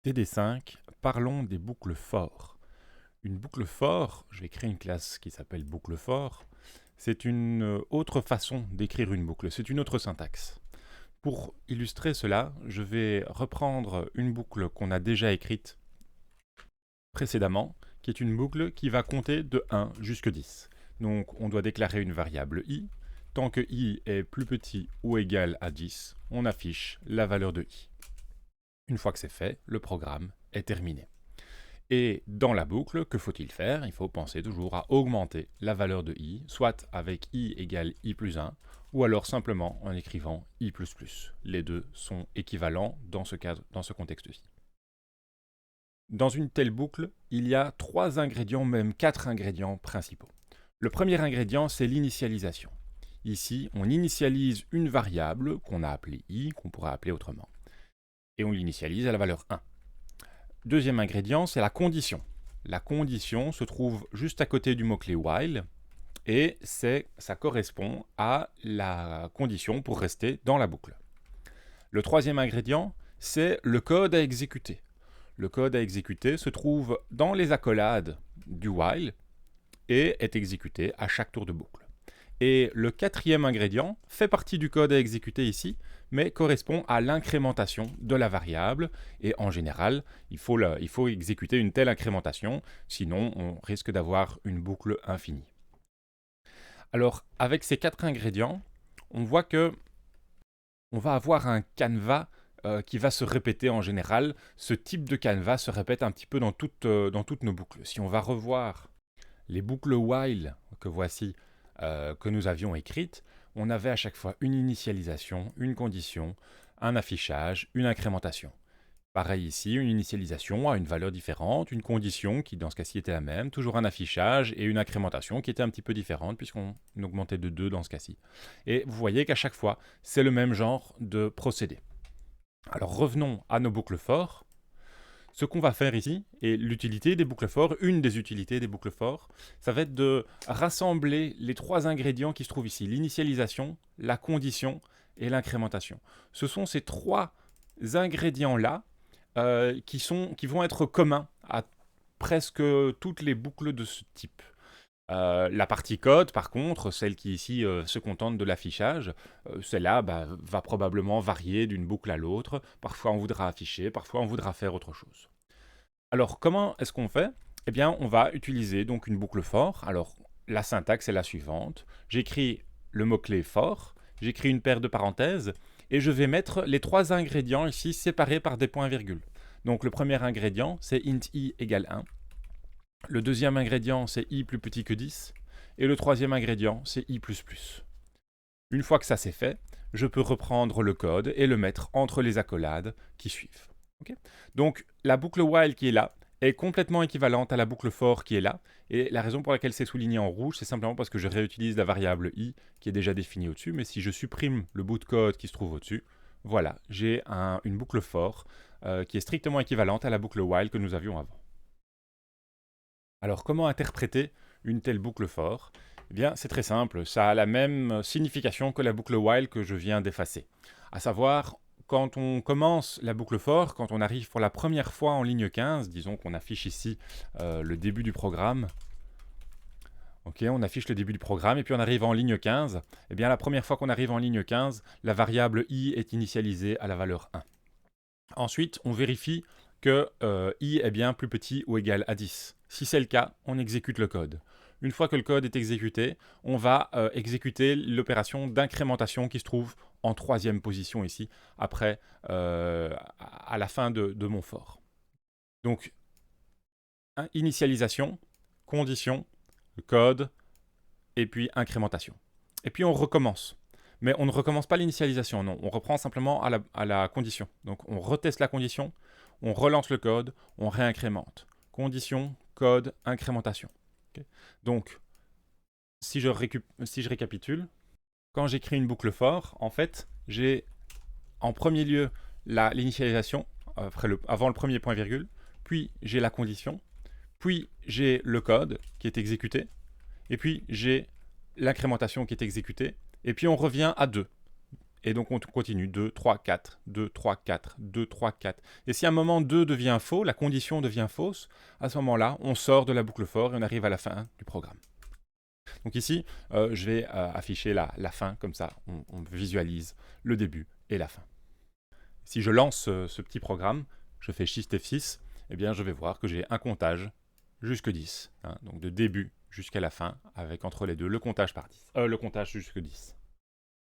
TD5, parlons des boucles for. Une boucle for, je vais créer une classe qui s'appelle boucle for, c'est une autre façon d'écrire une boucle, c'est une autre syntaxe. Pour illustrer cela, je vais reprendre une boucle qu'on a déjà écrite précédemment, qui est une boucle qui va compter de 1 jusqu'à 10. Donc on doit déclarer une variable i. Tant que i est plus petit ou égal à 10, on affiche la valeur de i. Une fois que c'est fait, le programme est terminé. Et dans la boucle, que faut-il faire? Il faut penser toujours à augmenter la valeur de i, soit avec i égale i plus 1, ou alors simplement en écrivant i++. Les deux sont équivalents dans ce cadre, dans ce contexte-ci. Dans une telle boucle, il y a 3 ingrédients, même 4 ingrédients principaux. Le premier ingrédient, c'est l'initialisation. Ici, on initialise une variable qu'on a appelée i, qu'on pourrait appeler autrement, et on l'initialise à la valeur 1. Deuxième ingrédient, c'est la condition. La condition se trouve juste à côté du mot-clé while, et ça correspond à la condition pour rester dans la boucle. Le troisième ingrédient, c'est le code à exécuter. Le code à exécuter se trouve dans les accolades du while et est exécuté à chaque tour de boucle. Et le quatrième ingrédient fait partie du code à exécuter ici, mais correspond à l'incrémentation de la variable. Et en général, il faut exécuter une telle incrémentation, sinon on risque d'avoir une boucle infinie. Alors, avec ces 4 ingrédients, on voit que on va avoir un canevas qui va se répéter en général. Ce type de canevas se répète un petit peu dans toutes nos boucles. Si on va revoir les boucles while que voici, que nous avions écrites, on avait à chaque fois une initialisation, une condition, un affichage, une incrémentation. Pareil ici, une initialisation à une valeur différente, une condition qui dans ce cas-ci était la même, toujours un affichage et une incrémentation qui était un petit peu différente puisqu'on augmentait de 2 dans ce cas-ci. Et vous voyez qu'à chaque fois, c'est le même genre de procédé. Alors revenons à nos boucles for. Ce qu'on va faire ici, et l'utilité des boucles for, une des utilités des boucles for, ça va être de rassembler les 3 ingrédients qui se trouvent ici, l'initialisation, la condition et l'incrémentation. Ce sont ces 3 ingrédients-là qui vont être communs à presque toutes les boucles de ce type. La partie code, par contre, celle qui ici se contente de l'affichage, celle-là va probablement varier d'une boucle à l'autre. Parfois on voudra afficher, parfois on voudra faire autre chose. Alors comment est-ce qu'on fait? Eh bien on va utiliser donc une boucle for. Alors la syntaxe est la suivante. J'écris le mot-clé for, j'écris une paire de parenthèses, et je vais mettre les 3 ingrédients ici séparés par des points-virgules. Donc le premier ingrédient, c'est int i égale 1. Le deuxième ingrédient, c'est i plus petit que 10. Et le troisième ingrédient, c'est i++. Une fois que ça c'est fait, je peux reprendre le code et le mettre entre les accolades qui suivent. Okay. Donc la boucle while qui est là est complètement équivalente à la boucle for qui est là. Et la raison pour laquelle c'est souligné en rouge, c'est simplement parce que je réutilise la variable i qui est déjà définie au-dessus. Mais si je supprime le bout de code qui se trouve au-dessus, voilà, j'ai une boucle for qui est strictement équivalente à la boucle while que nous avions avant. Alors comment interpréter une telle boucle for? Eh bien c'est très simple, ça a la même signification que la boucle while que je viens d'effacer. À savoir, quand on commence la boucle for, quand on arrive pour la première fois en ligne 15, disons qu'on affiche ici le début du programme, ok, on affiche le début du programme et puis on arrive en ligne 15, eh bien la première fois qu'on arrive en ligne 15, la variable i est initialisée à la valeur 1. Ensuite, on vérifie que i est bien plus petit ou égal à 10. Si c'est le cas, on exécute le code. Une fois que le code est exécuté, on va exécuter l'opération d'incrémentation qui se trouve en 3e position ici, après, à la fin de mon for. Donc, initialisation, condition, code, et puis incrémentation. Et puis on recommence. Mais on ne recommence pas l'initialisation, non. On reprend simplement à la condition. Donc on reteste la condition, on relance le code, on réincrémente. Condition, code, incrémentation. Okay. Donc, si je récapitule, quand j'écris une boucle for, en fait, j'ai en premier lieu l'initialisation, avant le premier point virgule, puis j'ai la condition, puis j'ai le code qui est exécuté, et puis j'ai l'incrémentation qui est exécutée, et puis on revient à 2. Et donc on continue 2, 3, 4, 2, 3, 4, 2, 3, 4. Et si à un moment 2 devient faux, la condition devient fausse, à ce moment-là, on sort de la boucle for et on arrive à la fin du programme. Donc ici, je vais afficher la fin, comme ça on visualise le début et la fin. Si je lance ce petit programme, je fais Shift F6, eh bien je vais voir que j'ai un comptage jusque 10. Hein, donc de début jusqu'à la fin, avec entre les deux le comptage par 10. Le comptage jusque 10.